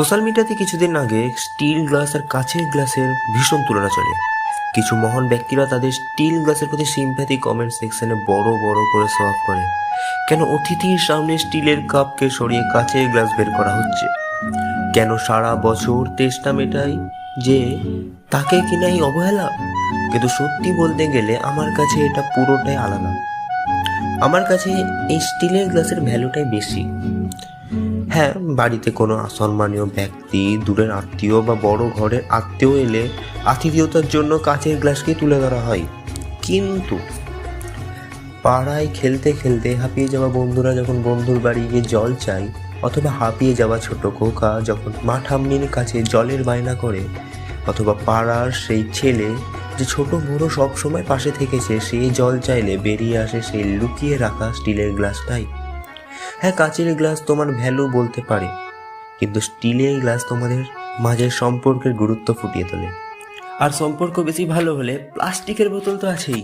Social মিডিয়াতে কিছুদিন আগে স্টিল গ্লাস আর কাচের গ্লাসের ভীষণ তুলনা চলে। কিছু মহান ব্যক্তিরা তাদের স্টিল গ্লাসের প্রতি সিম্প্যাথি কমেন্ট সেকশনে বড় বড় করে শো অফ করে। কেন অতিথির সামনে স্টিলের কাপকে সরিয়ে কাচের গ্লাস বের করা হচ্ছে? কেন সারা বছর তেষ্টা মেটাই যে তাকে কিনা এই অবহেলা? কিন্তু সত্যি বলতে গেলে আমার কাছে এটা পুরোটাই আলাদা। আমার কাছে এই স্টিলের গ্লাসের ভ্যালুটাই বেশি। হ্যাঁ, বাড়িতে কোনো সম্মানীয় ব্যক্তি, দূরের আত্মীয় বা বড় ঘরের আত্মীয় এলে আতিথেয়তার জন্য কাচের গ্লাসকেই তুলে ধরা হয়। কিন্তু পাড়ায় খেলতে খেলতে হাঁপিয়ে যাওয়া বন্ধুরা যখন বন্ধুর বাড়ি গিয়ে জল চায়, অথবা হাঁপিয়ে যাওয়া ছোট খোকা যখন মা ঠাম্মির কাছে জলের বায়না করে, অথবা পাড়ার সেই ছেলে যে ছোট বড় সব সময় পাশে থেকেছে, সেই জল চাইলে বেরিয়ে আসে সেই লুকিয়ে রাখা স্টিলের গ্লাসটাই। হ্যাঁ, কাচের গ্লাস তোমার ভ্যালু বলতে পারে, কিন্তু স্টিলের গ্লাস তোমাদের মাঝের সম্পর্কের গুরুত্ব ফুটিয়ে তোলে। আর সম্পর্ক বেশি ভালো হলে প্লাস্টিকের বোতল তো আছেই।